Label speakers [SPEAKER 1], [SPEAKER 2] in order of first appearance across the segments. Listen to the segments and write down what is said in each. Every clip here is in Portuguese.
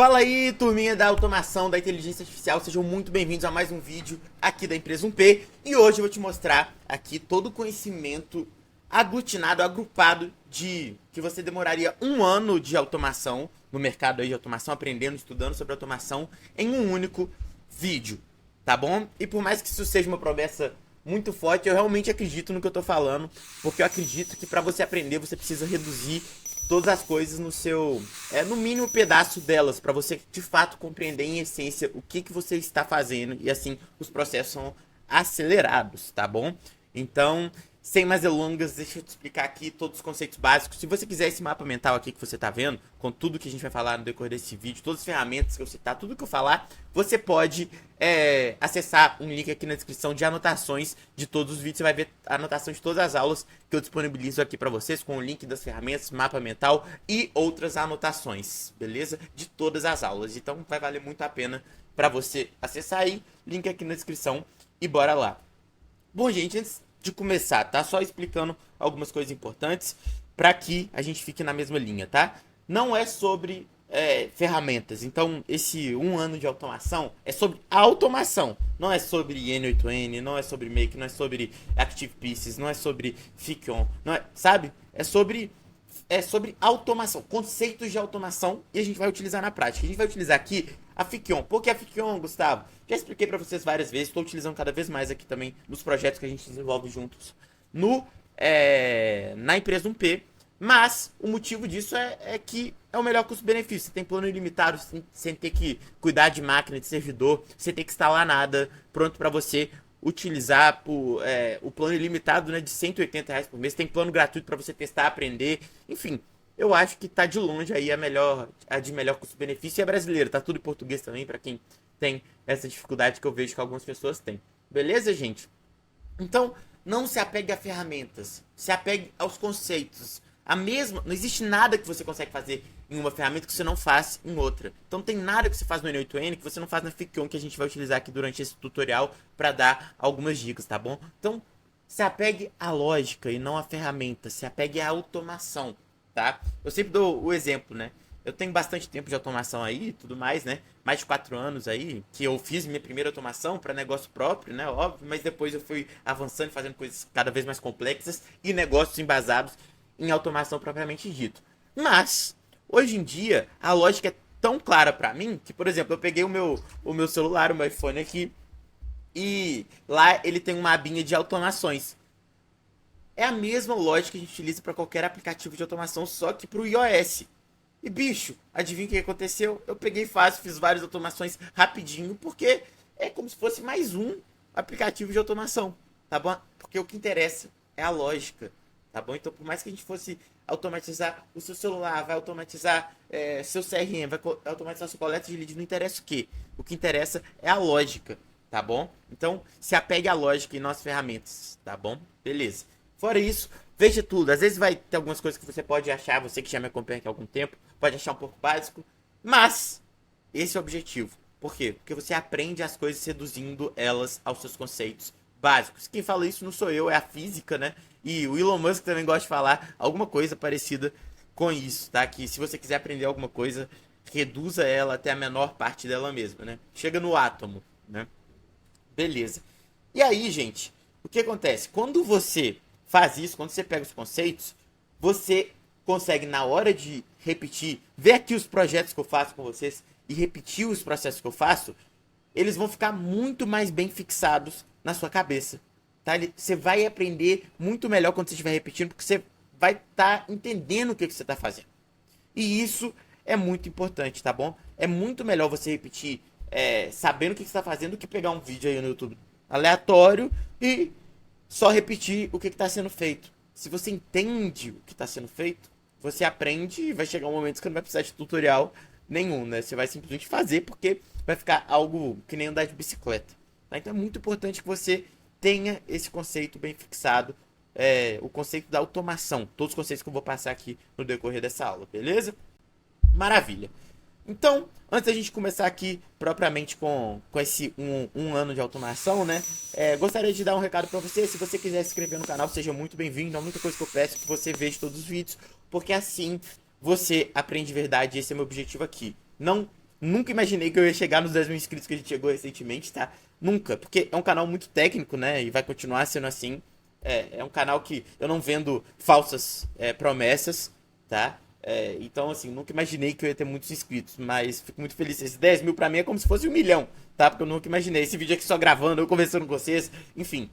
[SPEAKER 1] Fala aí, turminha da automação, da inteligência artificial, sejam muito bem-vindos a mais um vídeo aqui da empresa 1P. E hoje eu vou te mostrar aqui todo o conhecimento aglutinado, agrupado de que você demoraria um ano de automação no mercado aí de automação, aprendendo, estudando sobre automação em um único vídeo, tá bom? E por mais que isso seja uma promessa muito forte, eu realmente acredito no que eu tô falando, porque eu acredito que para você aprender você precisa reduzir todas as coisas no seu, no mínimo pedaço delas, para você de fato compreender em essência o que você está fazendo e assim os processos são acelerados, tá bom? Então, sem mais delongas, deixa eu te explicar aqui todos os conceitos básicos. Se você quiser esse mapa mental aqui que você está vendo, com tudo que a gente vai falar no decorrer desse vídeo, todas as ferramentas que eu citar, tudo que eu falar, você pode acessar um link aqui na descrição de anotações de todos os vídeos. Você vai ver a anotação de todas as aulas que eu disponibilizo aqui para vocês, com o link das ferramentas, mapa mental e outras anotações, beleza? De todas as aulas. Então vai valer muito a pena para você acessar aí, link aqui na descrição e bora lá. Bom, gente, antes de começar, tá? Só explicando algumas coisas importantes para que a gente fique na mesma linha, tá? Não é sobre ferramentas. Então, esse um ano de automação é sobre automação. Não é sobre N8N, não é sobre Make, não é sobre Active Pieces, não é sobre Fiction, não é, sabe? É sobre automação, conceitos de automação, e a gente vai utilizar na prática. A gente vai utilizar aqui a Fiction. Por que a Fiction, Gustavo? Já expliquei para vocês várias vezes, estou utilizando cada vez mais aqui também nos projetos que a gente desenvolve juntos na empresa 1P. Mas o motivo disso é que é o melhor custo-benefício. Você tem plano ilimitado sem ter que cuidar de máquina, de servidor, sem ter que instalar nada, pronto para você utilizar o plano ilimitado, né, de R$ 180 por mês. Tem plano gratuito para você testar, aprender. Enfim, eu acho que tá de longe aí a de melhor custo-benefício. E é brasileiro, tá tudo em português também, para quem tem essa dificuldade que eu vejo que algumas pessoas têm. Beleza, gente? Então, não se apegue a ferramentas, se apegue aos conceitos. Não existe nada que você consegue fazer em uma ferramenta que você não faz em outra. Então, não tem nada que você faz no N8N que você não faz na Fiction, que a gente vai utilizar aqui durante esse tutorial para dar algumas dicas, tá bom? Então, se apegue à lógica e não à ferramenta, se apegue à automação, tá? Eu sempre dou o exemplo, né? Eu tenho bastante tempo de automação aí e tudo mais, né? Mais de 4 anos aí, que eu fiz minha primeira automação para negócio próprio, né? Óbvio, mas depois eu fui avançando, fazendo coisas cada vez mais complexas e negócios embasados em automação propriamente dito. Mas, hoje em dia, a lógica é tão clara para mim que, por exemplo, eu peguei o meu celular, o meu iPhone aqui, e lá ele tem uma abinha de automações. É a mesma lógica que a gente utiliza para qualquer aplicativo de automação, só que para o iOS. E bicho, adivinha o que aconteceu? Eu peguei fácil, fiz várias automações rapidinho, porque é como se fosse mais um aplicativo de automação, tá bom? Porque o que interessa é a lógica, tá bom? Então, por mais que a gente fosse automatizar o seu celular, vai automatizar seu CRM, vai automatizar sua coleta de lead, não interessa o que. O que interessa é a lógica, tá bom? Então, se apegue à lógica e não às ferramentas, tá bom? Beleza. Fora isso, veja tudo. Às vezes vai ter algumas coisas que você pode achar, você que já me acompanha aqui há algum tempo, pode achar um pouco básico, mas esse é o objetivo. Por quê? Porque você aprende as coisas reduzindo elas aos seus conceitos básicos. Quem fala isso não sou eu, é a física, né? E o Elon Musk também gosta de falar alguma coisa parecida com isso, tá? Que se você quiser aprender alguma coisa, reduza ela até a menor parte dela mesma, né? Chega no átomo, né? Beleza. E aí, gente, o que acontece? Quando você faz isso, quando você pega os conceitos, você consegue, na hora de repetir, ver aqui os projetos que eu faço com vocês e repetir os processos que eu faço, eles vão ficar muito mais bem fixados na sua cabeça. Tá? Você vai aprender muito melhor quando você estiver repetindo, porque você vai estar entendendo o que você está fazendo. E isso é muito importante, tá bom? É muito melhor você repetir sabendo o que você está fazendo do que pegar um vídeo aí no YouTube aleatório e só repetir o que está sendo feito. Se você entende o que está sendo feito, você aprende e vai chegar um momento que você não vai precisar de tutorial nenhum, né? Você vai simplesmente fazer porque vai ficar algo que nem andar de bicicleta. Tá? Então é muito importante que você tenha esse conceito bem fixado, o conceito da automação. Todos os conceitos que eu vou passar aqui no decorrer dessa aula, beleza? Maravilha. Então, antes da gente começar aqui propriamente com esse um ano de automação, né? Gostaria de dar um recado para você. Se você quiser se inscrever no canal, seja muito bem-vindo. A única coisa que eu peço é que você veja todos os vídeos, porque assim você aprende de verdade. Esse é o meu objetivo aqui. Não Nunca imaginei que eu ia chegar nos 10 mil inscritos que a gente chegou recentemente, tá? Nunca, porque é um canal muito técnico, né? E vai continuar sendo assim. É um canal que eu não vendo falsas promessas, tá? Então, assim, nunca imaginei que eu ia ter muitos inscritos, mas fico muito feliz. Esses 10 mil pra mim é como se fosse 1 milhão, tá? Porque eu nunca imaginei. Esse vídeo aqui só gravando, eu conversando com vocês, enfim.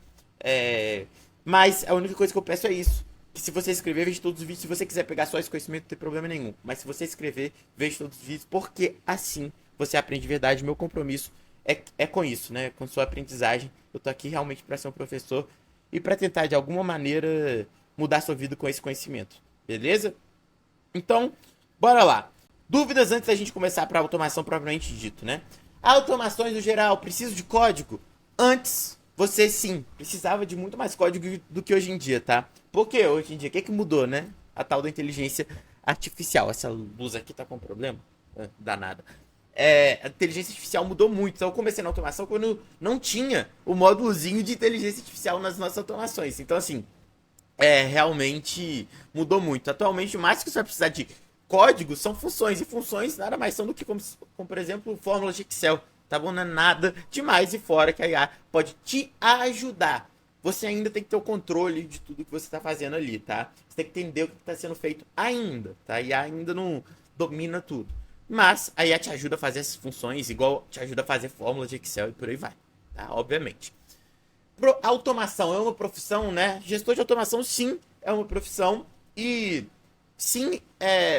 [SPEAKER 1] Mas a única coisa que eu peço é isso. Que se você escrever, veja todos os vídeos. Se você quiser pegar só esse conhecimento, não tem problema nenhum. Mas se você escrever, veja todos os vídeos, porque assim você aprende de verdade. Meu compromisso é com isso, né? Com sua aprendizagem. Eu tô aqui realmente para ser um professor e para tentar, de alguma maneira, mudar sua vida com esse conhecimento. Beleza? Então, bora lá. Dúvidas antes da gente começar para automação propriamente dito, né? Automações no geral, preciso de código? Antes, você sim, precisava de muito mais código do que hoje em dia, tá? Porque hoje em dia, o que mudou, né? A tal da inteligência artificial. Essa luz aqui tá com problema? Danada. A inteligência artificial mudou muito. Então eu comecei na automação quando não tinha o módulozinho de inteligência artificial nas nossas automações. Então, assim, realmente mudou muito. Atualmente, o mais que você vai precisar de código são funções. E funções nada mais são do que, como por exemplo, fórmulas de Excel. Tá bom? Não é nada demais e fora que a IA pode te ajudar. Você ainda tem que ter o controle de tudo que você está fazendo ali, tá? Você tem que entender o que está sendo feito ainda, tá? A IA ainda não domina tudo. Mas a IA te ajuda a fazer essas funções, igual te ajuda a fazer fórmulas de Excel e por aí vai, tá? Obviamente. Automação é uma profissão, né? Gestor de automação, sim, é uma profissão. E sim,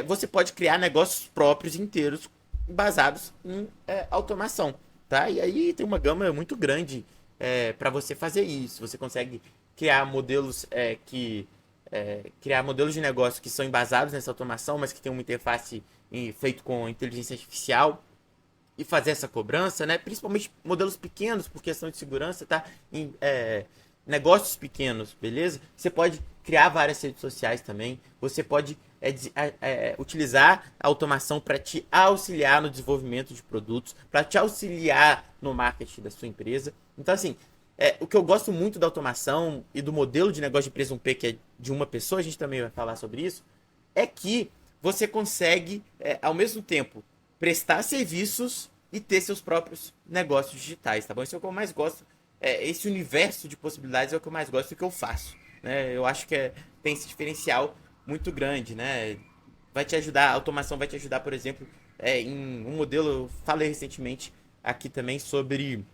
[SPEAKER 1] você pode criar negócios próprios inteiros basados em automação, tá? E aí tem uma gama muito grande para você fazer isso. Você consegue criar modelos criar modelos de negócio que são embasados nessa automação, mas que tem uma interface feito com inteligência artificial e fazer essa cobrança, né? Principalmente modelos pequenos, por questão de segurança, tá? Em negócios pequenos, beleza? Você pode criar várias redes sociais também. Você pode utilizar a automação para te auxiliar no desenvolvimento de produtos, para te auxiliar no marketing da sua empresa. Então, assim, o que eu gosto muito da automação e do modelo de negócio de empresa 1P, que é de uma pessoa, a gente também vai falar sobre isso, é que você consegue, ao mesmo tempo, prestar serviços e ter seus próprios negócios digitais, tá bom? Isso é o que eu mais gosto. Esse universo de possibilidades é o que eu mais gosto e o que eu faço, né? Eu acho que tem esse diferencial muito grande, né? Vai te ajudar, a automação vai te ajudar, por exemplo, em um modelo, eu falei recentemente aqui também sobre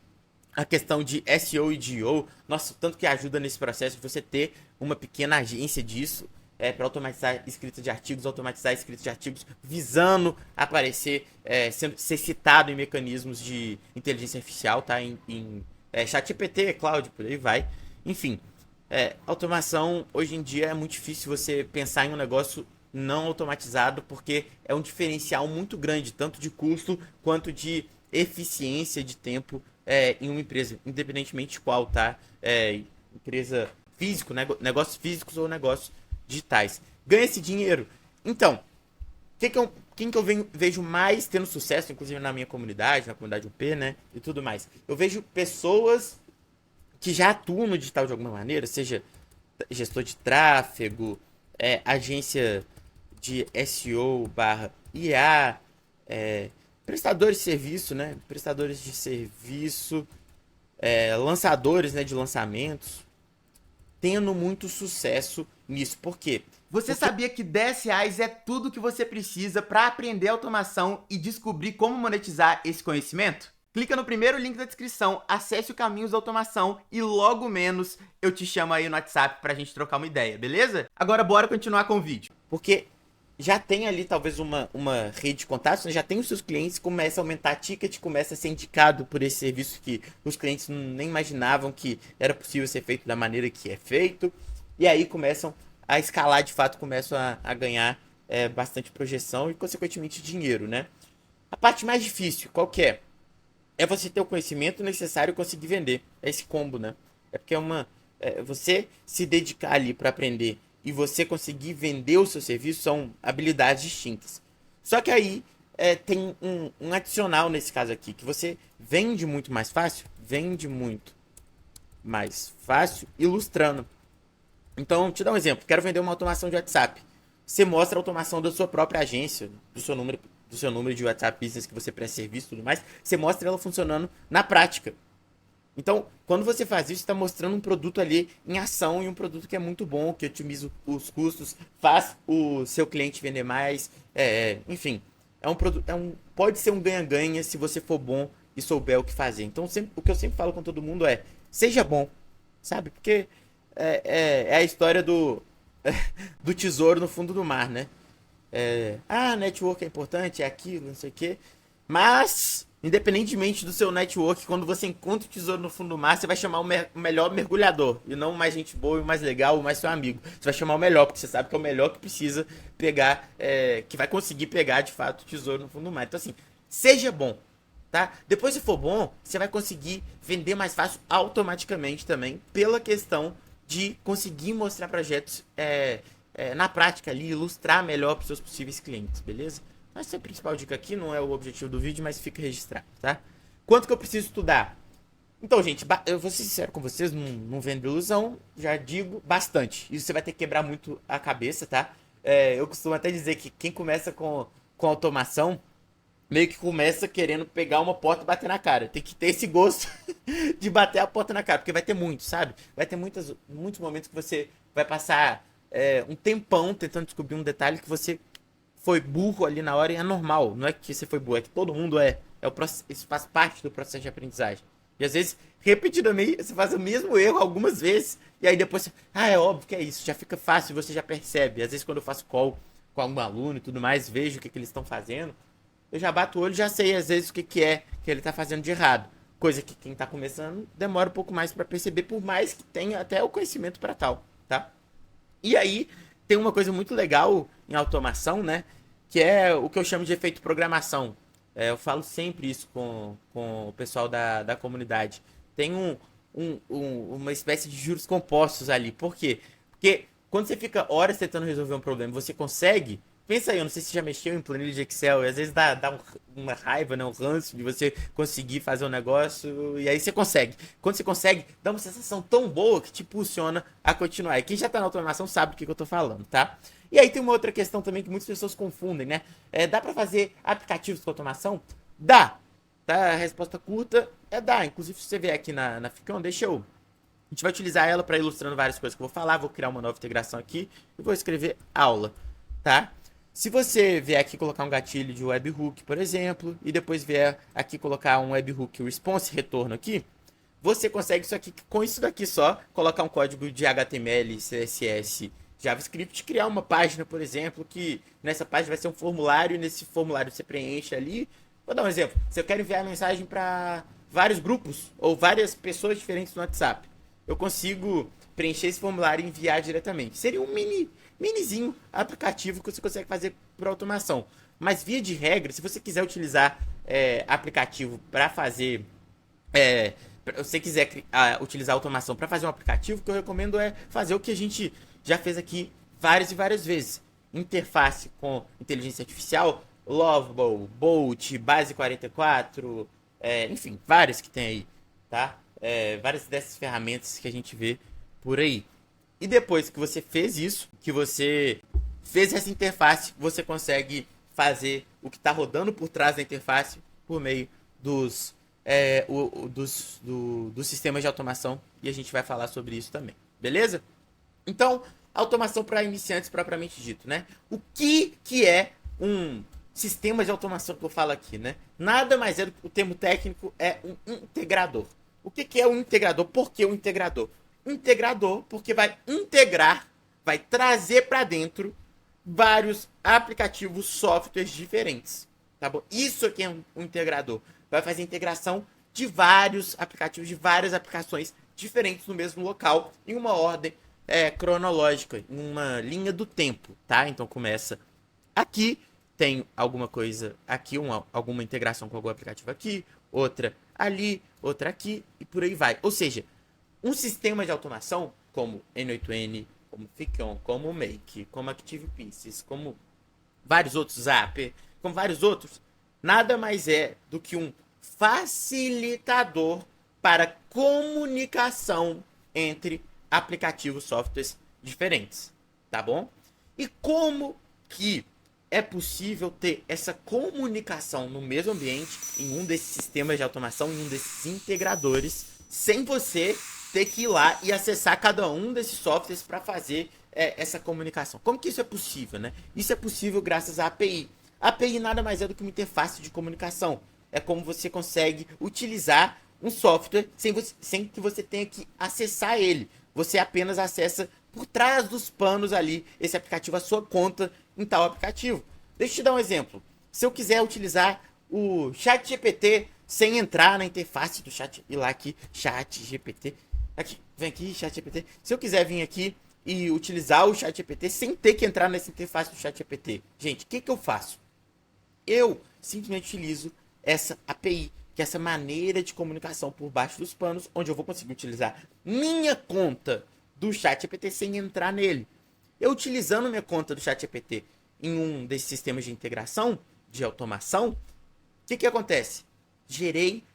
[SPEAKER 1] a questão de SEO e GEO. Nossa, tanto que ajuda nesse processo de você ter uma pequena agência disso, para automatizar escrita de artigos, automatizar escrita de artigos, visando aparecer, ser citado em mecanismos de inteligência artificial, tá? Em ChatGPT, Cloud, por aí vai. Enfim, automação, hoje em dia é muito difícil você pensar em um negócio não automatizado, porque é um diferencial muito grande, tanto de custo quanto de eficiência de tempo em uma empresa, independentemente de qual, tá? Empresa físico, negócios físicos ou negócios digitais. Ganha esse dinheiro. Então, quem que eu vejo mais tendo sucesso, inclusive na minha comunidade, na comunidade UP, né? E tudo mais. Eu vejo pessoas que já atuam no digital de alguma maneira, seja gestor de tráfego, agência de SEO barra IA, prestadores de serviço, né? Prestadores de serviço, lançadores, né, de lançamentos, tendo muito sucesso nisso. Por quê? Você sabia que R$ 10 é tudo que você precisa para aprender automação e descobrir como monetizar esse conhecimento? Clica no primeiro link da descrição, acesse o Caminhos da Automação e logo menos eu te chamo aí no WhatsApp pra gente trocar uma ideia, beleza? Agora bora continuar com o vídeo. Porque já tem ali talvez uma rede de contatos, né? Já tem os seus clientes, começa a aumentar a ticket, começa a ser indicado por esse serviço que os clientes nem imaginavam que era possível ser feito da maneira que é feito. E aí começam a escalar, de fato, começam a ganhar bastante projeção e, consequentemente, dinheiro, né? A parte mais difícil, qual que é? É você ter o conhecimento necessário e conseguir vender. É esse combo, né? Porque você se dedicar ali para aprender e você conseguir vender o seu serviço são habilidades distintas. Só que aí tem um adicional nesse caso aqui, que você vende muito mais fácil, ilustrando. Então, te dar um exemplo. Quero vender uma automação de WhatsApp. Você mostra a automação da sua própria agência, do seu número do seu número de WhatsApp Business que você presta serviço e tudo mais, você mostra ela funcionando na prática. Então, quando você faz isso, está mostrando um produto ali em ação e um produto que é muito bom, que otimiza os custos, faz o seu cliente vender mais, enfim, é um produto, pode ser um ganha-ganha se você for bom e souber o que fazer. Então, o que eu sempre falo com todo mundo é, seja bom, sabe? Porque é a história do tesouro no fundo do mar, né? Network é importante, é aquilo, não sei o quê. Mas, independentemente do seu network, quando você encontra o tesouro no fundo do mar, você vai chamar o melhor mergulhador. E não o mais gente boa, o mais legal, o mais seu amigo. Você vai chamar o melhor, porque você sabe que é o melhor que precisa pegar, que vai conseguir pegar de fato o tesouro no fundo do mar. Então, assim, seja bom, tá? Depois, se for bom, você vai conseguir vender mais fácil automaticamente também, pela questão de conseguir mostrar projetos na prática ali, ilustrar melhor para os seus possíveis clientes, beleza? Essa é a principal dica aqui, não é o objetivo do vídeo, mas fica registrado, tá? Quanto que eu preciso estudar? Então, gente, eu vou ser sincero com vocês, não vendo ilusão, já digo bastante. Isso você vai ter que quebrar muito a cabeça, tá? Eu costumo até dizer que quem começa com automação, meio que começa querendo pegar uma porta e bater na cara. Tem que ter esse gosto de bater a porta na cara, porque vai ter muito, sabe? Vai ter muitos momentos que você vai passar um tempão tentando descobrir um detalhe que você foi burro ali na hora e é normal. Não é que você foi burro, é que todo mundo isso faz parte do processo de aprendizagem. E às vezes, repetidamente, você faz o mesmo erro algumas vezes, e aí depois você, é óbvio que é isso, já fica fácil, você já percebe. Às vezes quando eu faço call com algum aluno e tudo mais, vejo o que eles estão fazendo, eu já bato o olho e já sei às vezes o que é que ele tá fazendo de errado. Coisa que quem tá começando demora um pouco mais para perceber, por mais que tenha até o conhecimento para tal, tá? E aí, tem uma coisa muito legal em automação, né? Que é o que eu chamo de efeito programação. Eu falo sempre isso com o pessoal da comunidade. Tem uma espécie de juros compostos ali. Por quê? Porque quando você fica horas tentando resolver um problema, você consegue. Pensa aí, eu não sei se já mexeu em planilha de Excel, e às vezes dá uma raiva, né, um ranço de você conseguir fazer um negócio, e aí você consegue. Quando você consegue, dá uma sensação tão boa que te impulsiona a continuar. E quem já tá na automação sabe do que eu tô falando, tá? E aí tem uma outra questão também que muitas pessoas confundem, né? Dá pra fazer aplicativos com automação? Dá! Tá? A resposta curta é dá. Inclusive, se você vier aqui na Ficon, a gente vai utilizar ela para ilustrando várias coisas que eu vou falar. Vou criar uma nova integração aqui e vou escrever aula, tá? Se você vier aqui colocar um gatilho de webhook, por exemplo, e depois vier aqui colocar um webhook response retorno aqui, você consegue isso aqui com isso daqui só, colocar um código de HTML, CSS, JavaScript, criar uma página, por exemplo, que nessa página vai ser um formulário, e nesse formulário você preenche ali. Vou dar um exemplo. Se eu quero enviar mensagem para vários grupos ou várias pessoas diferentes no WhatsApp, eu consigo preencher esse formulário e enviar diretamente. Seria um minizinho aplicativo que você consegue fazer por automação. Mas via de regra, se você quiser utilizar aplicativo para fazer, se você quiser utilizar automação para fazer um aplicativo, o que eu recomendo é fazer o que a gente já fez aqui várias e várias vezes. Interface com inteligência artificial, Lovable, Bolt, Base 44, enfim, várias que tem aí, tá? Várias dessas ferramentas que a gente vê por aí. E depois que você fez isso, que você fez essa interface, você consegue fazer o que está rodando por trás da interface por meio dos sistemas de automação. E a gente vai falar sobre isso também, beleza? Então, automação para iniciantes propriamente dito, né? O que é um sistema de automação que eu falo aqui, né? Nada mais é do que o termo técnico é um integrador. O que é um integrador? Por que um integrador? Integrador porque vai integrar, vai trazer para dentro vários aplicativos, softwares diferentes, tá bom? Isso aqui é um integrador. Vai fazer integração de vários aplicativos, de várias aplicações diferentes no mesmo local, em uma ordem cronológica, em uma linha do tempo, tá? Então começa aqui, tem alguma coisa aqui, alguma integração com algum aplicativo aqui, outra ali, outra aqui, e por aí vai. Ou seja, um sistema de automação, como N8N, como Ficon, como Make, como ActivePieces, como vários outros, Zapper, como vários outros, nada mais é do que um facilitador para comunicação entre aplicativos, softwares diferentes, tá bom? E como que é possível ter essa comunicação no mesmo ambiente, em um desses sistemas de automação, em um desses integradores, sem você ter que ir lá e acessar cada um desses softwares para fazer essa comunicação. Como que isso é possível, né? Isso é possível graças à API. A API nada mais é do que uma interface de comunicação. É como você consegue utilizar um software sem que você tenha que acessar ele. Você apenas acessa por trás dos panos ali esse aplicativo, a sua conta em tal aplicativo. Deixa eu te dar um exemplo. Se eu quiser utilizar o ChatGPT sem entrar na interface do chat, ir lá aqui, ChatGPT, aqui, vem aqui, ChatGPT. Se eu quiser vir aqui e utilizar o ChatGPT sem ter que entrar nessa interface do ChatGPT, gente, o que eu faço? Eu simplesmente utilizo essa API, que é essa maneira de comunicação por baixo dos panos, onde eu vou conseguir utilizar minha conta do ChatGPT sem entrar nele. Eu utilizando minha conta do ChatGPT em um desses sistemas de integração, de automação, o que acontece?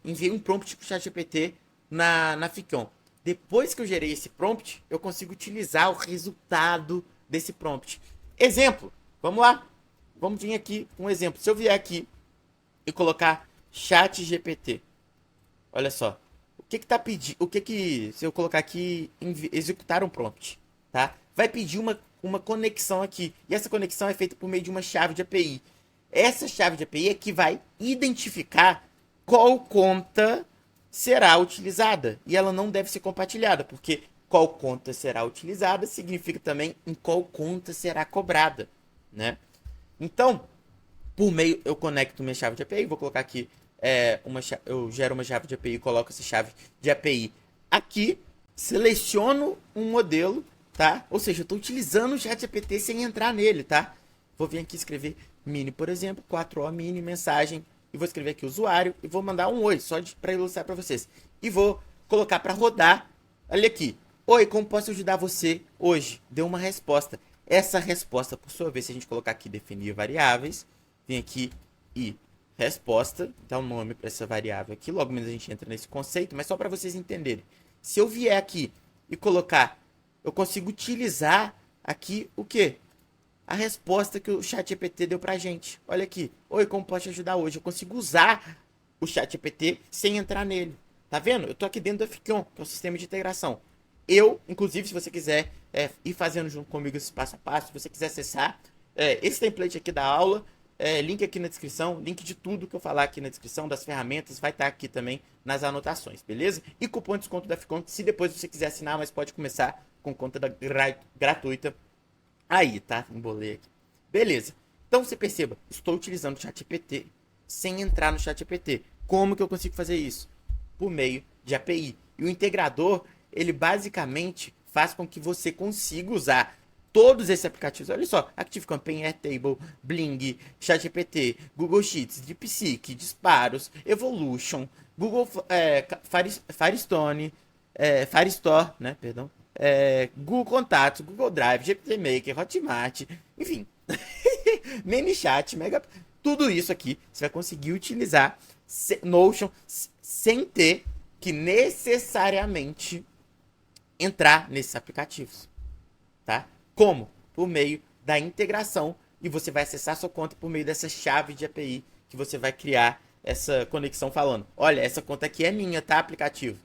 [SPEAKER 1] Enviei um prompt para o ChatGPT na Ficon. Depois que eu gerei esse prompt, eu consigo utilizar o resultado desse prompt. Exemplo, vamos lá. Vamos vir aqui um exemplo. Se eu vier aqui e colocar ChatGPT, olha só. O que tá pedindo? Se eu colocar aqui executar um prompt, tá? Vai pedir uma conexão aqui. E essa conexão é feita por meio de uma chave de API. Essa chave de API é que vai identificar qual conta será utilizada. E ela não deve ser compartilhada, porque qual conta será utilizada significa também em qual conta será cobrada, né? Então, por meio, eu conecto minha chave de API, vou colocar aqui, eu gero uma chave de API e coloco essa chave de API aqui, seleciono um modelo, tá? Ou seja, eu estou utilizando o ChatGPT sem entrar nele, tá? Vou vir aqui escrever mini, por exemplo, 4O mini, mensagem, e vou escrever aqui usuário, e vou mandar um oi, só para ilustrar para vocês. E vou colocar para rodar, olha aqui, oi, como posso ajudar você hoje? Deu uma resposta. Essa resposta, por sua vez, se a gente colocar aqui definir variáveis, vem aqui e resposta, dá um nome para essa variável aqui, logo menos a gente entra nesse conceito, mas só para vocês entenderem. Se eu vier aqui e colocar, eu consigo utilizar aqui o quê? A resposta que o ChatGPT deu pra gente. Olha aqui, oi, como posso te ajudar hoje? Eu consigo usar o ChatGPT sem entrar nele. Tá vendo? Eu tô aqui dentro do Ficon, que é o sistema de integração. Eu, inclusive, se você quiser ir fazendo junto comigo esse passo a passo, se você quiser acessar esse template aqui da aula, link aqui na descrição, link de tudo que eu falar aqui na descrição, das ferramentas, vai estar aqui também nas anotações, beleza? E cupom de desconto da Ficon, se depois você quiser assinar, mas pode começar com conta gratuita. Aí, tá? Embolei aqui. Beleza. Então, você perceba, estou utilizando o ChatGPT sem entrar no ChatGPT. Como que eu consigo fazer isso? Por meio de API. E o integrador, ele basicamente faz com que você consiga usar todos esses aplicativos. Olha só, ActiveCampaign, Airtable, Bling, ChatGPT, Google Sheets, DeepSeek, Disparos, Evolution, Google Firestone, Firestore, né, perdão, Google Contatos, Google Drive, GPT Maker, Hotmart, enfim, ManyChat, tudo isso aqui você vai conseguir utilizar Notion sem ter que necessariamente entrar nesses aplicativos, tá? Como? Por meio da integração, e você vai acessar sua conta por meio dessa chave de API que você vai criar essa conexão falando, olha, essa conta aqui é minha, tá, aplicativo?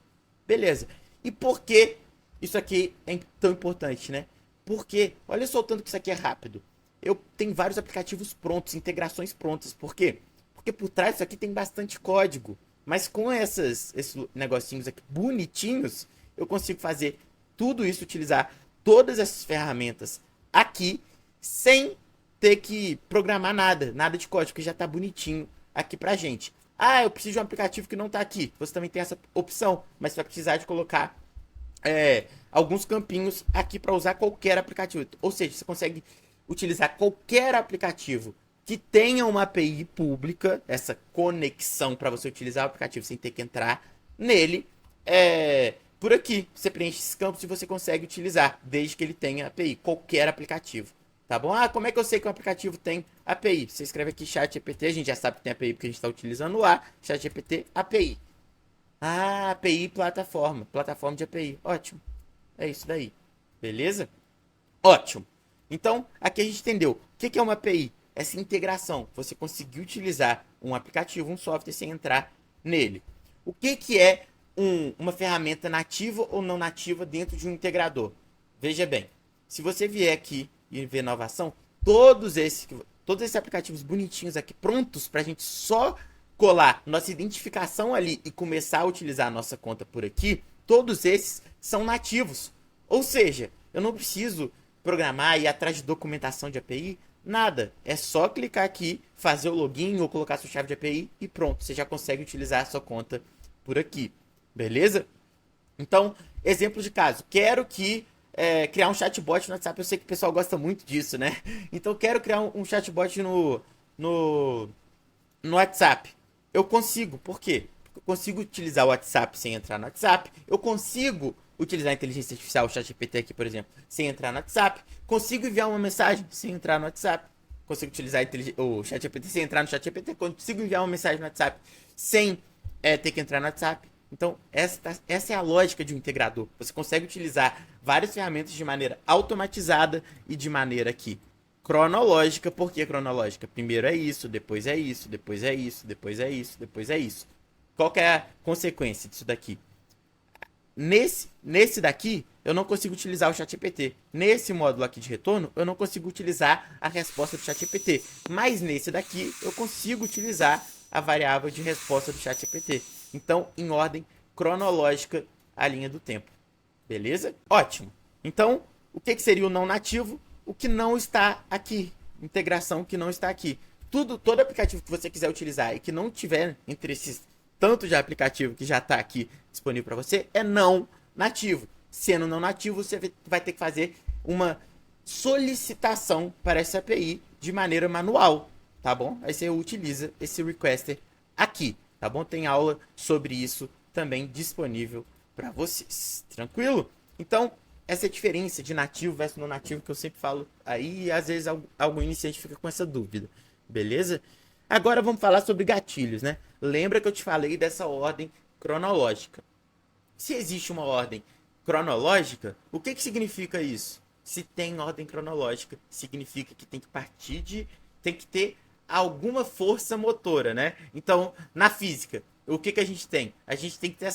[SPEAKER 1] Beleza. E por que isso aqui é tão importante, né? Porque, olha só o tanto que isso aqui é rápido. Eu tenho vários aplicativos prontos, integrações prontas. Por quê? Porque por trás disso aqui tem bastante código. Mas com esses negocinhos aqui bonitinhos, eu consigo fazer tudo isso, utilizar todas essas ferramentas aqui, sem ter que programar nada de código, que já está bonitinho aqui pra gente. Ah, eu preciso de um aplicativo que não está aqui. Você também tem essa opção, mas você vai precisar de colocar alguns campinhos aqui para usar qualquer aplicativo. Ou seja, você consegue utilizar qualquer aplicativo que tenha uma API pública, essa conexão para você utilizar o aplicativo sem ter que entrar nele. Por aqui, você preenche esses campos e você consegue utilizar, desde que ele tenha API, qualquer aplicativo. Tá bom? Ah, como é que eu sei que um aplicativo tem API? Você escreve aqui ChatGPT, a gente já sabe que tem API porque a gente está utilizando lá. ChatGPT, API. Ah, API plataforma de API. Ótimo. É isso daí. Beleza? Ótimo. Então, aqui a gente entendeu. O que é uma API? essa integração, você conseguir utilizar um aplicativo, um software sem entrar nele. O que é uma ferramenta nativa ou não nativa dentro de um integrador? Veja bem, se você vier aqui e ver inovação, todos esses aplicativos bonitinhos aqui, prontos para a gente só colar nossa identificação ali e começar a utilizar a nossa conta por aqui, todos esses são nativos. Ou seja, eu não preciso programar e ir atrás de documentação de API, nada. É só clicar aqui, fazer o login ou colocar sua chave de API e pronto, você já consegue utilizar a sua conta por aqui. Beleza? Então, exemplo de caso. Quero criar um chatbot no WhatsApp. Eu sei que o pessoal gosta muito disso, né? Então, quero criar um chatbot no WhatsApp. Eu consigo. Por quê? Porque eu consigo utilizar o WhatsApp sem entrar no WhatsApp. Eu consigo utilizar a inteligência artificial, o ChatGPT aqui, por exemplo, sem entrar no WhatsApp. Consigo enviar uma mensagem sem entrar no WhatsApp. Consigo utilizar o ChatGPT sem entrar no ChatGPT. Consigo enviar uma mensagem no WhatsApp sem ter que entrar no WhatsApp. Então, essa é a lógica de um integrador. Você consegue utilizar várias ferramentas de maneira automatizada e de maneira aqui cronológica. Por que cronológica? Primeiro é isso, depois é isso, depois é isso, depois é isso, depois é isso. Qual que é a consequência disso daqui? Nesse daqui, eu não consigo utilizar o ChatGPT. Nesse módulo aqui de retorno, eu não consigo utilizar a resposta do ChatGPT. Mas nesse daqui, eu consigo utilizar a variável de resposta do ChatGPT. Então, em ordem cronológica, a linha do tempo. Beleza? Ótimo. Então, o que seria o não nativo? O que não está aqui. Integração que não está aqui. Todo aplicativo que você quiser utilizar e que não tiver entre esses tanto de aplicativo que já está aqui disponível para você, é não nativo. Sendo não nativo, você vai ter que fazer uma solicitação para essa API de maneira manual, tá bom? Aí você utiliza esse requester aqui, tá bom? Tem aula sobre isso também disponível para vocês, tranquilo? Então, essa é a diferença de nativo versus não nativo que eu sempre falo aí e às vezes algum iniciante fica com essa dúvida, beleza? Agora vamos falar sobre gatilhos, né? Lembra que eu te falei dessa ordem cronológica. Se existe uma ordem cronológica, o que significa isso? Se tem ordem cronológica, significa que tem que ter alguma força motora, né? Então, na física, o que a gente tem? A gente tem que ter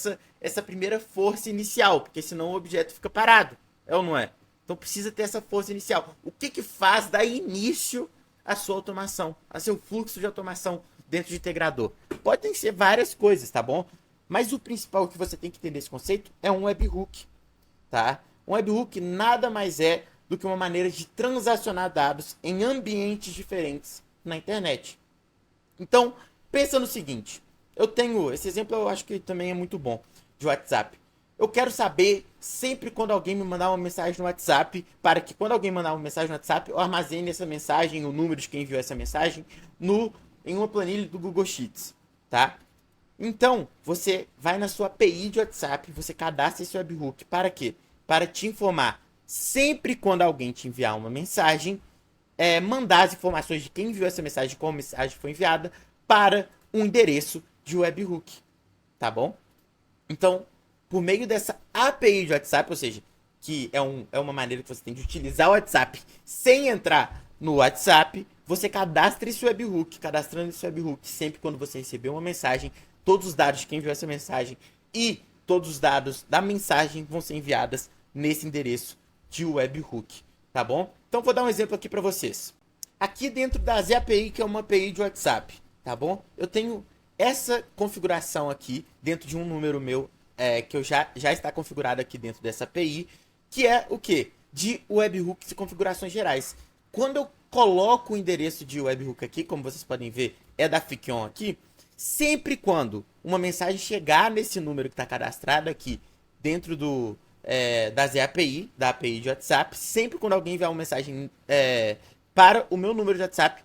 [SPEAKER 1] essa primeira força inicial, porque senão o objeto fica parado, é ou não é? Então precisa ter essa força inicial. O que faz dar início à sua automação, a seu fluxo de automação dentro de integrador? Podem ser várias coisas, tá bom? Mas o principal que você tem que entender nesse conceito é um webhook, tá? Um webhook nada mais é do que uma maneira de transacionar dados em ambientes diferentes na internet. Então, pensa no seguinte. Eu tenho, esse exemplo eu acho que também é muito bom, de WhatsApp. Eu quero saber sempre quando alguém me mandar uma mensagem no WhatsApp, para que quando alguém mandar uma mensagem no WhatsApp, eu armazene essa mensagem, o número de quem enviou essa mensagem, em uma planilha do Google Sheets, tá? Então, você vai na sua API de WhatsApp, você cadastra esse webhook. Para quê? Para te informar sempre quando alguém te enviar uma mensagem, mandar as informações de quem enviou essa mensagem, como a mensagem foi enviada, para um endereço de webhook, tá bom? Então, por meio dessa API de WhatsApp, ou seja, que é uma maneira que você tem de utilizar o WhatsApp sem entrar no WhatsApp, você cadastra esse webhook. Cadastrando esse webhook, sempre quando você receber uma mensagem, todos os dados de quem enviou essa mensagem e todos os dados da mensagem vão ser enviadas nesse endereço de webhook, tá bom? Então, vou dar um exemplo aqui para vocês. Aqui dentro da ZAPI, que é uma API de WhatsApp, tá bom? Eu tenho essa configuração aqui dentro de um número meu, que eu já está configurado aqui dentro dessa API, que é o quê? De webhooks e configurações gerais. Quando eu coloco o endereço de webhook aqui, como vocês podem ver, é da Fickion aqui, sempre quando uma mensagem chegar nesse número que está cadastrado aqui dentro da ZAPI, da API de WhatsApp, sempre quando alguém enviar uma mensagem para o meu número de WhatsApp,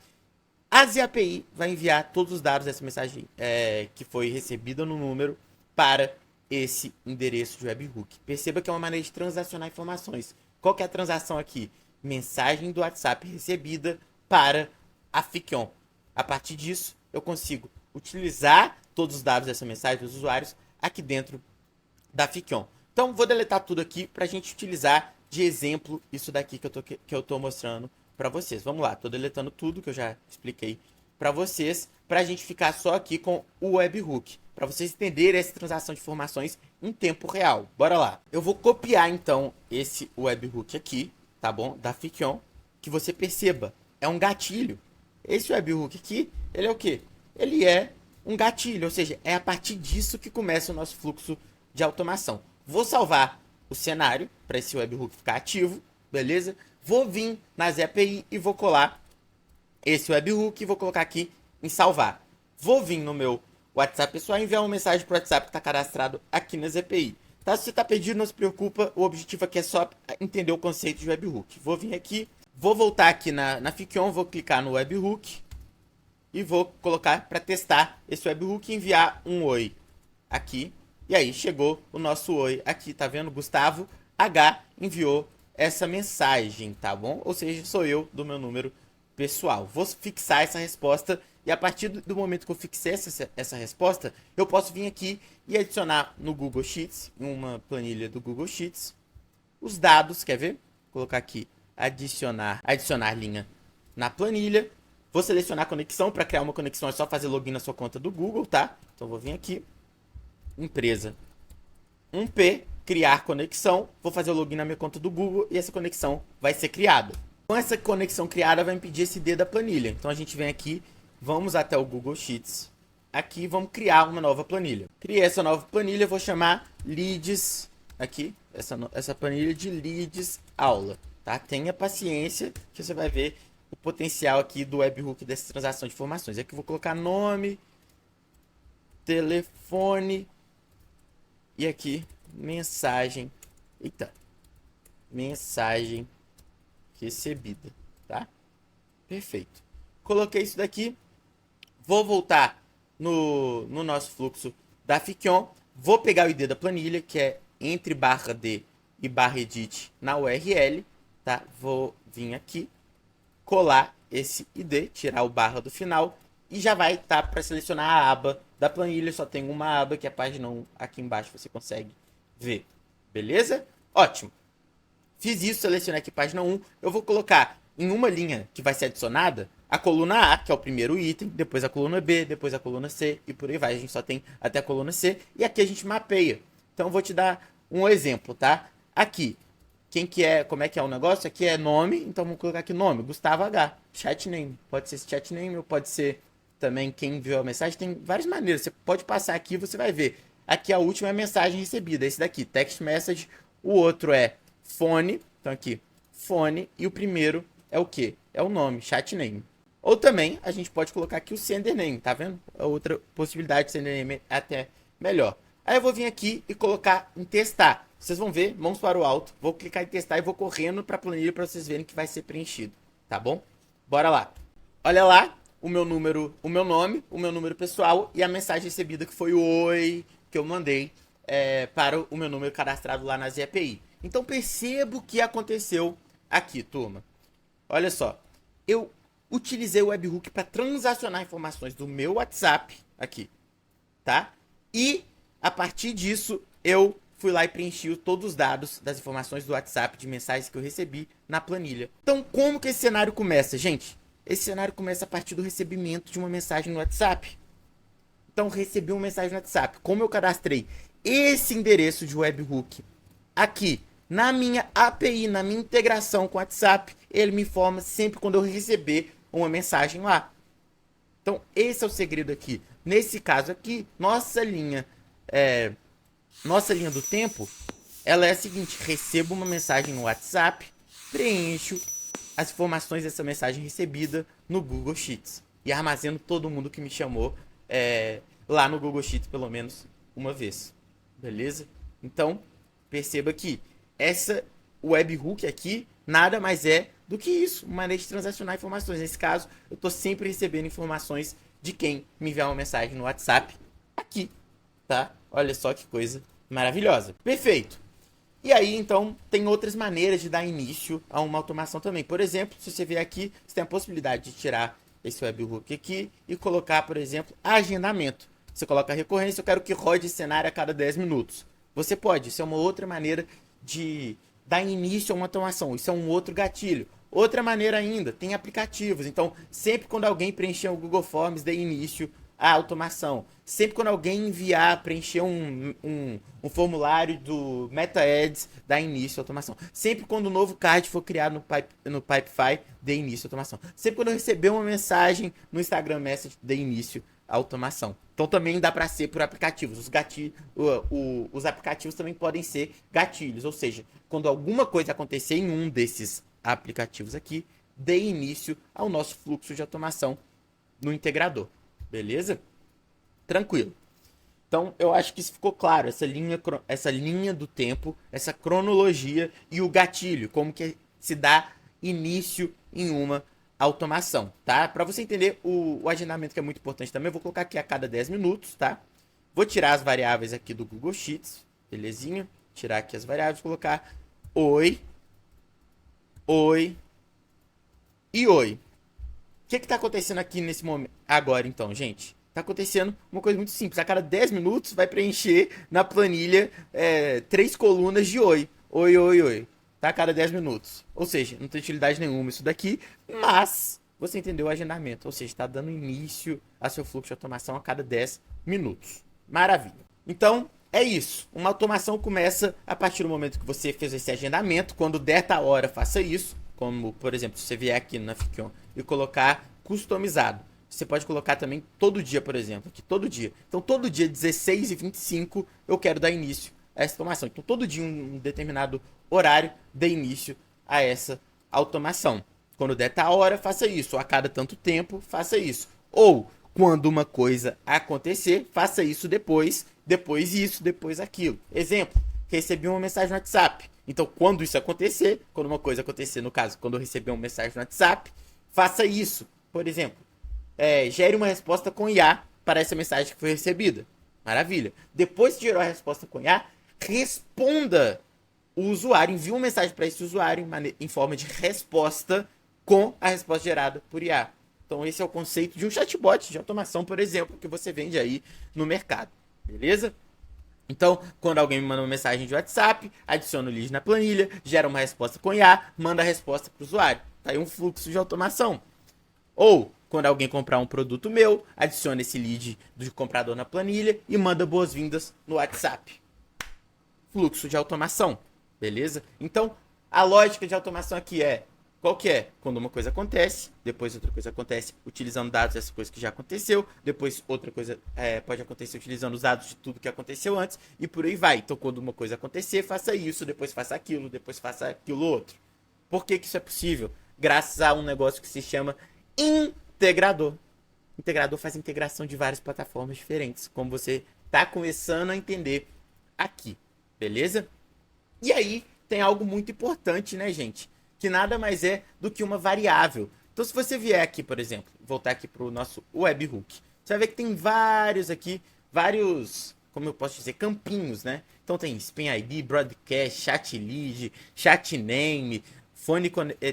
[SPEAKER 1] a ZAPI vai enviar todos os dados dessa mensagem que foi recebida no número para esse endereço de webhook. Perceba que é uma maneira de transacionar informações. Qual que é a transação aqui? Mensagem do WhatsApp recebida para a Fickion. A partir disso, eu consigo utilizar todos os dados dessa mensagem dos usuários aqui dentro da Fickion. Então, vou deletar tudo aqui para a gente utilizar de exemplo isso daqui que eu tô mostrando para vocês. Vamos lá, tô deletando tudo que eu já expliquei para vocês, para a gente ficar só aqui com o webhook, para vocês entenderem essa transação de informações em tempo real. Bora lá. Eu vou copiar então esse webhook aqui, tá bom? Da Fiction, que você perceba, é um gatilho. Esse webhook aqui, ele é o quê? Ele é um gatilho, ou seja, é a partir disso que começa o nosso fluxo de automação. Vou salvar o cenário para esse webhook ficar ativo, beleza? Vou vir nas API e vou colar esse webhook e vou colocar aqui em salvar. Vou vir no meu WhatsApp pessoal e enviar uma mensagem para o WhatsApp que está cadastrado aqui nas API. Tá? Se você está perdido, não se preocupa, o objetivo aqui é só entender o conceito de webhook. Vou vir aqui, vou voltar aqui na Fiction, vou clicar no webhook e vou colocar para testar esse webhook e enviar um oi aqui. E aí chegou o nosso oi aqui, tá vendo? Gustavo H enviou essa mensagem, tá bom? Ou seja, sou eu do meu número pessoal. Vou fixar essa resposta e a partir do momento que eu fixei essa resposta, eu posso vir aqui e adicionar no Google Sheets, em uma planilha do Google Sheets, os dados, quer ver? Vou colocar aqui, adicionar linha na planilha. Vou selecionar a conexão, para criar uma conexão é só fazer login na sua conta do Google, tá? Então vou vir aqui, empresa 1P, criar conexão, vou fazer o login na minha conta do Google e essa conexão vai ser criada. Com essa conexão criada vai me pedir esse ID da planilha. Então a gente vem aqui, vamos até o Google Sheets, aqui vamos criar uma nova planilha. Criei essa nova planilha, vou chamar Leads, aqui, essa planilha de Leads aula, tá? Tenha paciência que você vai ver o potencial aqui do webhook dessa transação de informações. Aqui eu vou colocar nome, telefone e aqui mensagem, mensagem recebida, tá? Perfeito. Coloquei isso daqui, vou voltar no nosso fluxo da Fiction, vou pegar o ID da planilha, que é entre barra D e barra edit na URL, tá? Vou vir aqui, colar esse ID, tirar o barra do final e já vai estar para selecionar a aba da planilha. Só tem uma aba que é a página 1, aqui embaixo você consegue ver, beleza? Ótimo. Fiz isso, selecionei aqui página 1, eu vou colocar em uma linha que vai ser adicionada a coluna A, que é o primeiro item, depois a coluna B, depois a coluna C e por aí vai. A gente só tem até a coluna C e aqui a gente mapeia. Então eu vou te dar um exemplo, tá? Aqui, como é que é o negócio? Aqui é nome, então vamos colocar aqui nome, Gustavo H, chat name. Pode ser esse chat name ou pode ser também quem enviou a mensagem. Tem várias maneiras, você pode passar aqui e você vai ver. Aqui a última é a mensagem recebida, esse daqui, text message. O outro é fone, então aqui, fone. E o primeiro é o quê? É o nome, chat name. Ou também a gente pode colocar aqui o sender name, tá vendo? A outra possibilidade de sender name é até melhor. Aí eu vou vir aqui e colocar em testar. Vocês vão ver, mãos para o alto. Vou clicar em testar e vou correndo para a planilha para vocês verem que vai ser preenchido, tá bom? Bora lá. Olha lá, o meu número, o meu nome, o meu número pessoal e a mensagem recebida que foi o oi que eu mandei para o meu número cadastrado lá nas API. Então perceba o que aconteceu aqui, turma. Olha só, eu utilizei o webhook para transacionar informações do meu WhatsApp aqui, tá? E a partir disso eu fui lá e preenchi todos os dados das informações do WhatsApp de mensagens que eu recebi na planilha. Então, como que esse cenário começa, gente? Esse cenário começa a partir do recebimento de uma mensagem no WhatsApp. Então, recebi uma mensagem no WhatsApp. Como eu cadastrei esse endereço de webhook aqui na minha API, na minha integração com o WhatsApp, ele me informa sempre quando eu receber uma mensagem lá. Então, esse é o segredo aqui. Nesse caso aqui, nossa linha do tempo, ela é a seguinte: recebo uma mensagem no WhatsApp, preencho as informações dessa mensagem recebida no Google Sheets e armazeno todo mundo que me chamou lá no Google Sheets pelo menos uma vez, beleza? Então, perceba que essa webhook aqui nada mais é do que isso, uma maneira de transacionar informações. Nesse caso, eu estou sempre recebendo informações de quem me enviar uma mensagem no WhatsApp aqui, tá? Olha só que coisa maravilhosa. Perfeito. E aí, então, tem outras maneiras de dar início a uma automação também. Por exemplo, se você vier aqui, você tem a possibilidade de tirar esse webhook aqui e colocar, por exemplo, agendamento. Você coloca a recorrência, eu quero que rode esse cenário a cada 10 minutos. Você pode, isso é uma outra maneira de dar início a uma automação. Isso é um outro gatilho. Outra maneira ainda, tem aplicativos. Então, sempre quando alguém preencher o Google Forms, dê início à automação. Sempre quando alguém preencher um formulário do Meta Ads, dá início à automação. Sempre quando um novo card for criado no Pipefy, dê início à automação. Sempre quando eu receber uma mensagem no Instagram Message, dê início à automação. Então também dá para ser por aplicativos. Os aplicativos também podem ser gatilhos, ou seja, quando alguma coisa acontecer em um desses aplicativos aqui, dê início ao nosso fluxo de automação no integrador. Beleza? Tranquilo. Então, eu acho que isso ficou claro, essa linha do tempo, essa cronologia e o gatilho, como que se dá início em uma automação, tá? Para você entender o agendamento, que é muito importante também, eu vou colocar aqui a cada 10 minutos, tá? Vou tirar as variáveis aqui do Google Sheets, belezinha? Tirar aqui as variáveis, colocar oi, oi e oi. O que está acontecendo aqui nesse momento? Agora, então, gente. Está acontecendo uma coisa muito simples. A cada 10 minutos vai preencher na planilha 3 colunas de oi. Oi, oi, oi. Tá? A cada 10 minutos. Ou seja, não tem utilidade nenhuma isso daqui, mas você entendeu o agendamento. Ou seja, está dando início a seu fluxo de automação a cada 10 minutos. Maravilha. Então, é isso. Uma automação começa a partir do momento que você fez esse agendamento. Quando der a hora, faça isso. Como, por exemplo, se você vier aqui na Fickion e colocar customizado. Você pode colocar também todo dia, por exemplo. Aqui, todo dia. Então, todo dia, 16h25, eu quero dar início a essa automação. Então, todo dia, um determinado horário, dê início a essa automação. Quando der a hora, faça isso. Ou a cada tanto tempo, faça isso. Ou, quando uma coisa acontecer, faça isso depois. Depois isso, depois aquilo. Exemplo, recebi uma mensagem no WhatsApp. Então, quando isso acontecer, quando uma coisa acontecer, no caso, quando eu receber uma mensagem no WhatsApp, faça isso. Por exemplo, gere uma resposta com IA para essa mensagem que foi recebida. Maravilha. Depois que gerou a resposta com IA, responda o usuário, envie uma mensagem para esse usuário em forma de resposta com a resposta gerada por IA. Então, esse é o conceito de um chatbot de automação, por exemplo, que você vende aí no mercado. Beleza? Então, quando alguém me manda uma mensagem de WhatsApp, adiciona o lead na planilha, gera uma resposta com IA, manda a resposta para o usuário. Tá aí um fluxo de automação. Ou, quando alguém comprar um produto meu, adiciona esse lead do comprador na planilha e manda boas-vindas no WhatsApp. Fluxo de automação. Beleza? Então, a lógica de automação aqui qual que é? Quando uma coisa acontece, depois outra coisa acontece utilizando dados dessa coisa que já aconteceu, depois outra coisa pode acontecer utilizando os dados de tudo que aconteceu antes, e por aí vai. Então, quando uma coisa acontecer, faça isso, depois faça aquilo, depois faça aquilo outro. Por que isso é possível? Graças a um negócio que se chama integrador. Integrador faz integração de várias plataformas diferentes, como você está começando a entender aqui. Beleza? E aí, tem algo muito importante, né, gente? Que nada mais é do que uma variável. Então, se você vier aqui, por exemplo, voltar aqui para o nosso webhook, você vai ver que tem vários, como eu posso dizer, campinhos, né? Então tem Spin ID, Broadcast, Chat Lead, Chat Name,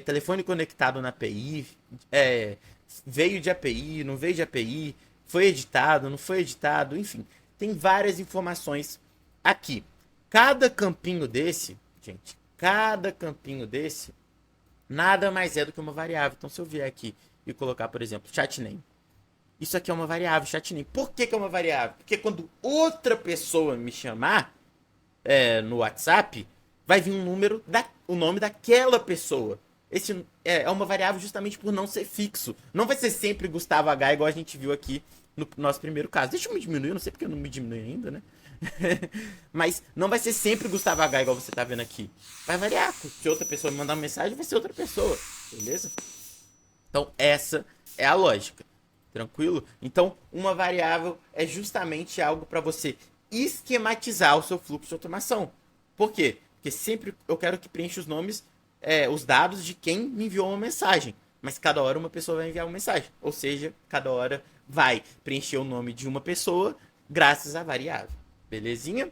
[SPEAKER 1] telefone conectado na API, veio de API, não veio de API, foi editado, não foi editado, enfim. Tem várias informações aqui. Cada campinho desse, gente, nada mais é do que uma variável. Então, se eu vier aqui e colocar, por exemplo, chatname. Isso aqui é uma variável, chatname. Por que é uma variável? Porque quando outra pessoa me chamar no WhatsApp, vai vir o nome daquela pessoa. Esse é uma variável justamente por não ser fixo. Não vai ser sempre Gustavo H, igual a gente viu aqui no nosso primeiro caso. Deixa eu me diminuir, eu não sei porque eu não me diminui ainda, né? Mas não vai ser sempre Gustavo H, igual você tá vendo aqui. Vai variar. Se outra pessoa me mandar uma mensagem, vai ser outra pessoa. Beleza? Então, essa é a lógica. Tranquilo? Então, uma variável é justamente algo para você esquematizar o seu fluxo de automação. Por quê? Porque sempre eu quero que preencha os nomes, os dados de quem me enviou uma mensagem. Mas cada hora uma pessoa vai enviar uma mensagem. Ou seja, cada hora vai preencher o nome de uma pessoa graças à variável. Belezinha?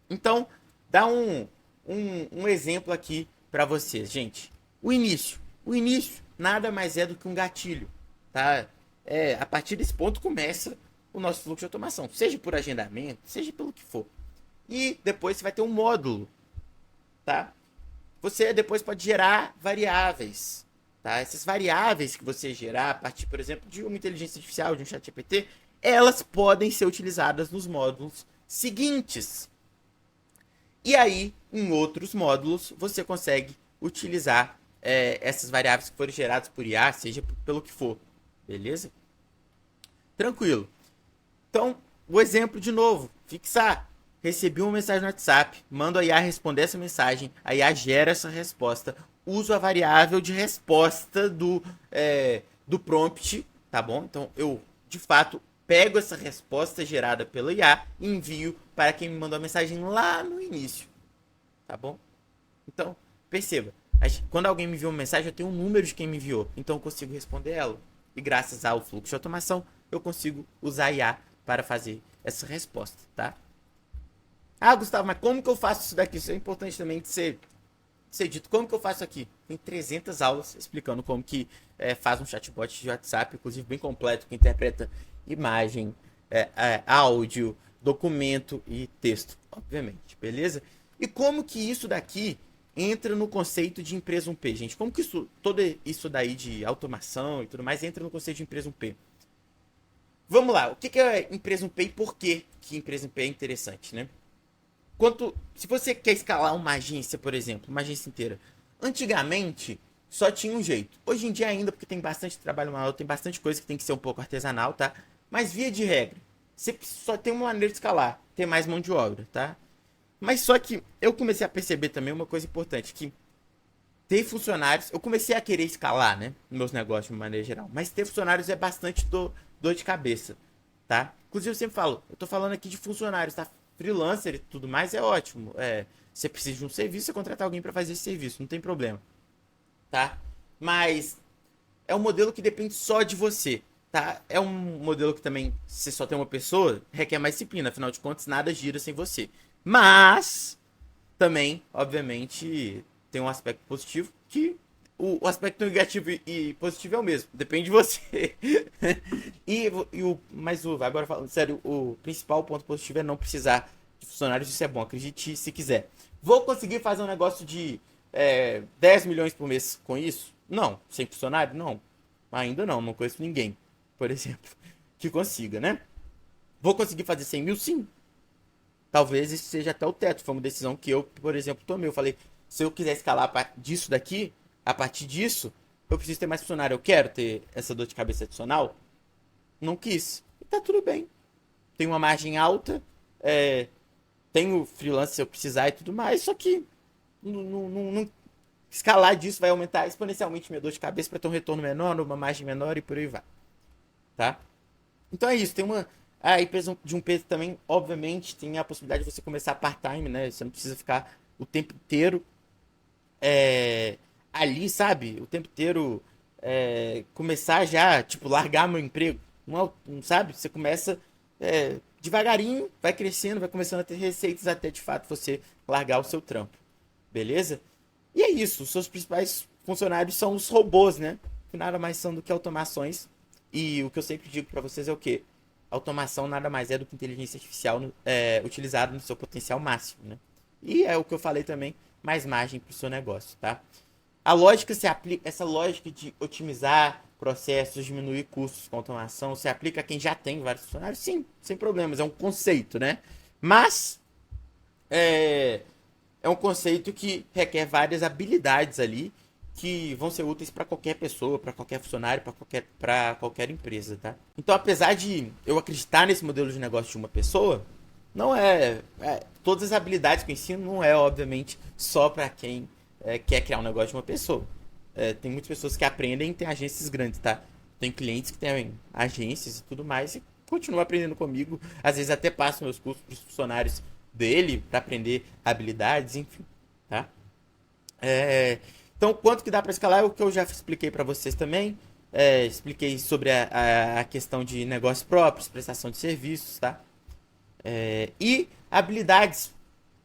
[SPEAKER 1] Então, dá um exemplo aqui para vocês, gente. O início nada mais é do que um gatilho, tá? A partir desse ponto começa o nosso fluxo de automação, seja por agendamento, seja pelo que for. E depois você vai ter um módulo, tá? Você depois pode gerar variáveis. tá? Essas variáveis que você gerar a partir, por exemplo, de uma inteligência artificial, de um chat GPT, elas podem ser utilizadas nos módulos seguintes. E aí, em outros módulos, você consegue utilizar essas variáveis que foram geradas por IA, seja pelo que for. Beleza? Tranquilo. Então, o exemplo de novo, fixar. Recebi uma mensagem no WhatsApp, mando a IA responder essa mensagem, a IA gera essa resposta, uso a variável de resposta do prompt, tá bom? Então, eu, de fato, pego essa resposta gerada pela IA e envio para quem me mandou a mensagem lá no início, tá bom? Então, perceba, quando alguém me enviou uma mensagem, eu tenho um número de quem me enviou, então eu consigo responder ela. E graças ao fluxo de automação, eu consigo usar a IA para fazer essa resposta, tá? Ah, Gustavo, mas como que eu faço isso daqui? Isso é importante também de ser dito. Como que eu faço aqui? Tem 300 aulas explicando como que faz um chatbot de WhatsApp, inclusive bem completo, que interpreta imagem, áudio, documento e texto, obviamente, beleza? E como que isso daqui entra no conceito de empresa 1P, gente? Como que todo isso daí de automação e tudo mais entra no conceito de empresa 1P? Vamos lá, o que é empresa 1P e por que empresa 1P é interessante, né? Se você quer escalar uma agência, por exemplo, uma agência inteira, antigamente só tinha um jeito. Hoje em dia ainda, porque tem bastante trabalho manual, tem bastante coisa que tem que ser um pouco artesanal, tá? Mas via de regra, você só tem uma maneira de escalar, ter mais mão de obra, tá? Mas só que eu comecei a perceber também uma coisa importante, que ter funcionários, eu comecei a querer escalar, né, meus negócios de uma maneira geral, mas ter funcionários é bastante dor de cabeça, tá? Inclusive eu sempre falo, eu tô falando aqui de funcionários, tá? Freelancer e tudo mais é ótimo. Você precisa de um serviço, você contratar alguém para fazer esse serviço, não tem problema, tá? Mas é um modelo que depende só de você, tá? É um modelo que também, se você só tem uma pessoa, requer mais disciplina, afinal de contas, nada gira sem você. Mas também, obviamente, tem um aspecto positivo que o aspecto negativo e positivo é o mesmo, depende de você. Agora falando sério, o principal ponto positivo é não precisar de funcionários, isso é bom, acredite se quiser. Vou conseguir fazer um negócio de 10 milhões por mês com isso? Não. Sem funcionário? Não. Ainda não conheço ninguém, por exemplo, que consiga, né? Vou conseguir fazer 100 mil? Sim. Talvez isso seja até o teto, foi uma decisão que eu, por exemplo, tomei. Eu falei, se eu quiser escalar disso daqui, a partir disso, eu preciso ter mais funcionário. Eu quero ter essa dor de cabeça adicional? Não quis. E tá tudo bem. Tem uma margem alta, tenho freelance se eu precisar e tudo mais, só que escalar disso vai aumentar exponencialmente minha dor de cabeça para ter um retorno menor, uma margem menor e por aí vai. Tá? Então é isso, tem uma. A empresa de um peso também, obviamente, tem a possibilidade de você começar part-time, né? Você não precisa ficar o tempo inteiro ali, sabe? O tempo inteiro começar já, tipo, largar meu emprego. Não sabe? Você começa devagarinho, vai crescendo, vai começando a ter receitas até de fato você largar o seu trampo. Beleza? E é isso, os seus principais funcionários são os robôs, né? Que nada mais são do que automações. E o que eu sempre digo para vocês é o quê? Automação nada mais é do que inteligência artificial utilizada no seu potencial máximo, né? E é o que eu falei também, mais margem para o seu negócio, tá? A lógica se aplica, essa lógica de otimizar processos, diminuir custos com automação, se aplica a quem já tem vários funcionários? Sim, sem problemas, é um conceito, né? Mas é um conceito que requer várias habilidades ali que vão ser úteis para qualquer pessoa, para qualquer funcionário, para qualquer empresa, tá? Então, apesar de eu acreditar nesse modelo de negócio de uma pessoa, não todas as habilidades que eu ensino não é, obviamente, só para quem quer criar um negócio de uma pessoa. Tem muitas pessoas que aprendem e tem agências grandes, tá? Tem clientes que têm agências e tudo mais e continuam aprendendo comigo. Às vezes até passo meus cursos para os funcionários dele para aprender habilidades, enfim, tá? Então, quanto que dá para escalar é o que eu já expliquei para vocês também. Expliquei sobre a questão de negócios próprios, prestação de serviços, tá? E habilidades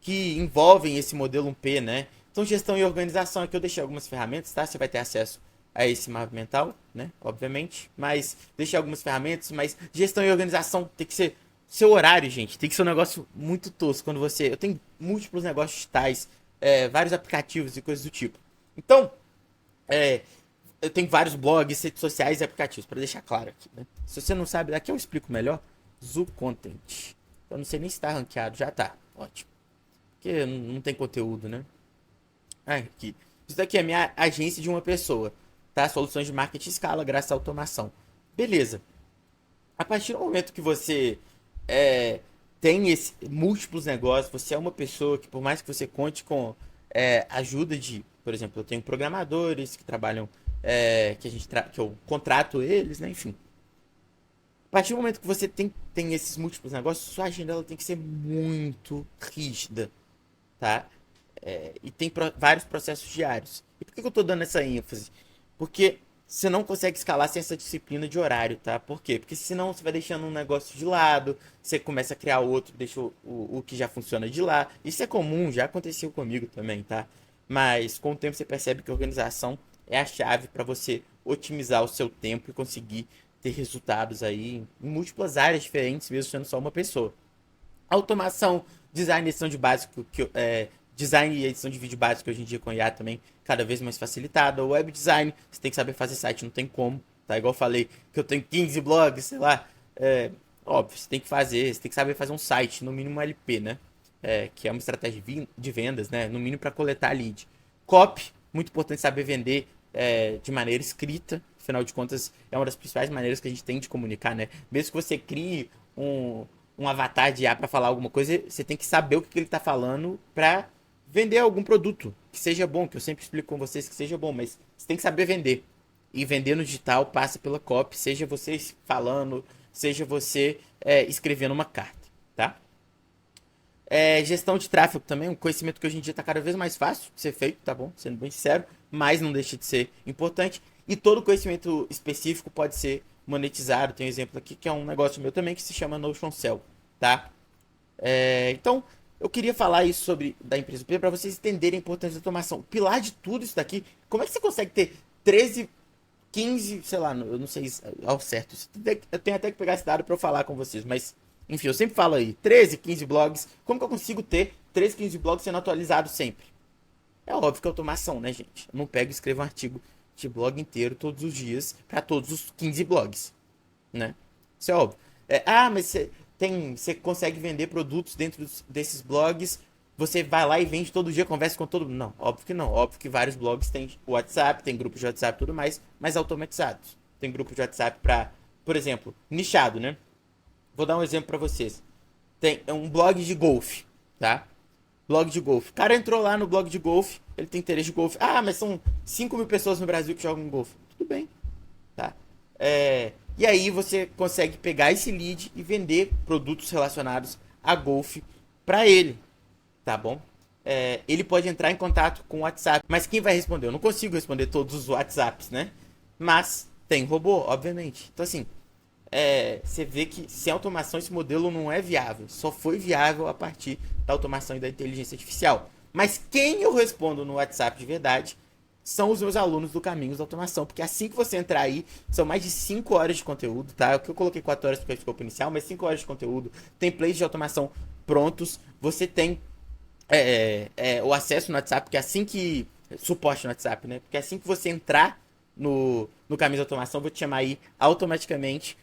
[SPEAKER 1] que envolvem esse modelo 1P, né? Então, gestão e organização, aqui eu deixei algumas ferramentas, tá? Você vai ter acesso a esse mapa mental, né? Obviamente, mas deixei algumas ferramentas, mas gestão e organização tem que ser seu horário, gente. Tem que ser um negócio muito tosco. Eu tenho múltiplos negócios tais, vários aplicativos e coisas do tipo. Então, Eu tenho vários blogs, redes sociais e aplicativos, para deixar claro aqui, né? Se você não sabe, daqui eu explico melhor. Zoo Content. Eu não sei nem se tá ranqueado, já tá. Ótimo. Porque não tem conteúdo, né? Ah, aqui. Isso daqui é a minha agência de uma pessoa, tá? Soluções de marketing em escala graças à automação. Beleza. A partir do momento que você é, tem múltiplos negócios, você é uma pessoa que, por mais que você conte com ajuda de, por exemplo, eu tenho programadores que trabalham, que eu contrato eles, né? Enfim. A partir do momento que você tem esses múltiplos negócios, sua agenda ela tem que ser muito rígida, tá? E tem vários processos diários. E por que eu tô dando essa ênfase? Porque você não consegue escalar sem essa disciplina de horário, tá? Por quê? Porque senão você vai deixando um negócio de lado, você começa a criar outro, deixa o que já funciona de lá. Isso é comum, já aconteceu comigo também, tá? Mas com o tempo você percebe que a organização é a chave para você otimizar o seu tempo e conseguir ter resultados aí em múltiplas áreas diferentes, mesmo sendo só uma pessoa. Automação, design e edição de básico, design e edição de vídeo básico hoje em dia com IA também cada vez mais facilitada. Web design, você tem que saber fazer site, não tem como, tá? Igual eu falei que eu tenho 15 blogs, sei lá. Óbvio, você tem que fazer, você tem que saber fazer um site, no mínimo um LP, né? Que é uma estratégia de vendas, né? No mínimo para coletar lead. Copy, muito importante saber vender de maneira escrita. Afinal de contas, é uma das principais maneiras que a gente tem de comunicar, né? Mesmo que você crie um avatar de IA para falar alguma coisa, você tem que saber o que ele está falando para vender algum produto que seja bom, que eu sempre explico com vocês que seja bom, mas você tem que saber vender. E vender no digital passa pela copy, seja você falando, seja você escrevendo uma carta, tá? Gestão de tráfego também, um conhecimento que hoje em dia está cada vez mais fácil de ser feito, tá bom? Sendo bem sincero, mas não deixa de ser importante. E todo conhecimento específico pode ser monetizado. Tem um exemplo aqui que é um negócio meu também que se chama Notion Cell, tá? Então, eu queria falar isso sobre da empresa para vocês entenderem a importância da automação. O pilar de tudo isso daqui, como é que você consegue ter 13, 15, sei lá, eu não sei ao certo. Eu tenho até que pegar esse dado para eu falar com vocês, mas enfim, eu sempre falo aí, 13, 15 blogs. Como que eu consigo ter 13, 15 blogs sendo atualizados sempre? É óbvio que é automação, né, gente? Eu não pego e escrevo um artigo de blog inteiro todos os dias para todos os 15 blogs, né? Isso é óbvio. Mas você consegue vender produtos dentro desses blogs, você vai lá e vende todo dia, conversa com todo mundo. Não, óbvio que não. Óbvio que vários blogs têm WhatsApp, tem grupos de WhatsApp e tudo mais, mas automatizados. Tem grupos de WhatsApp para, por exemplo, nichado, né? Vou dar um exemplo para vocês. Tem um blog de golfe, tá? Blog de golfe. O cara entrou lá no blog de golfe, ele tem interesse de golfe. Mas são 5 mil pessoas no Brasil que jogam golfe. Tudo bem, tá? E aí você consegue pegar esse lead e vender produtos relacionados a golfe para ele, tá bom? Ele pode entrar em contato com o WhatsApp, mas quem vai responder? Eu não consigo responder todos os WhatsApps, né? Mas tem robô, obviamente. Então assim, você vê que sem automação esse modelo não é viável. Só foi viável a partir da automação e da inteligência artificial. Mas quem eu respondo no WhatsApp de verdade são os meus alunos do Caminhos da Automação. Porque assim que você entrar aí, são mais de 5 horas de conteúdo, tá? O que eu coloquei 4 horas porque é o escopo inicial, mas 5 horas de conteúdo. Templates de automação prontos. Você tem o acesso no WhatsApp, porque assim que... Suporte no WhatsApp, né? Porque assim que você entrar no Caminhos da Automação, eu vou te chamar aí automaticamente,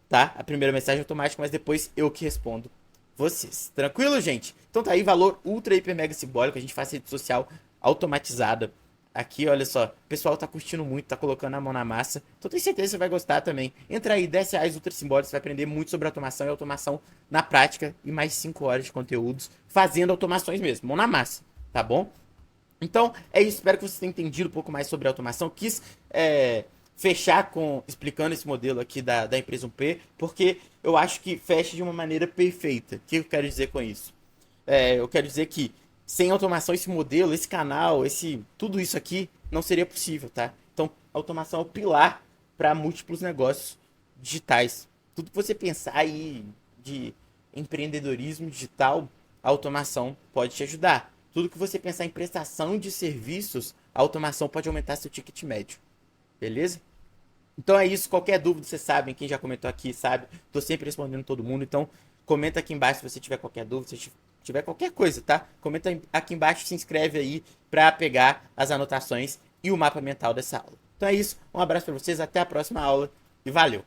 [SPEAKER 1] tá? A primeira mensagem é automática, mas depois eu que respondo vocês. Tranquilo, gente? Então tá aí, valor ultra, hiper, mega simbólico. A gente faz rede social automatizada. Aqui, olha só, o pessoal tá curtindo muito, tá colocando a mão na massa. Então tenho certeza que você vai gostar também. Entra aí, R$ 10 ultra simbólico, você vai aprender muito sobre automação e automação na prática. E mais 5 horas de conteúdos fazendo automações mesmo, mão na massa, tá bom? Então, é isso. Espero que vocês tenham entendido um pouco mais sobre automação. Quis fechar explicando esse modelo aqui da empresa 1P, porque eu acho que fecha de uma maneira perfeita. O que eu quero dizer com isso? Eu quero dizer que sem automação, esse modelo, esse canal, tudo isso aqui não seria possível, tá? Então, automação é o pilar para múltiplos negócios digitais. Tudo que você pensar aí de empreendedorismo digital, a automação pode te ajudar. Tudo que você pensar em prestação de serviços, a automação pode aumentar seu ticket médio. Beleza? Então é isso. Qualquer dúvida, vocês sabem. Quem já comentou aqui sabe. Tô sempre respondendo todo mundo. Então, comenta aqui embaixo se você tiver qualquer dúvida, se tiver qualquer coisa, tá? Comenta aqui embaixo, se inscreve aí pra pegar as anotações e o mapa mental dessa aula. Então é isso, um abraço para vocês, até a próxima aula e valeu!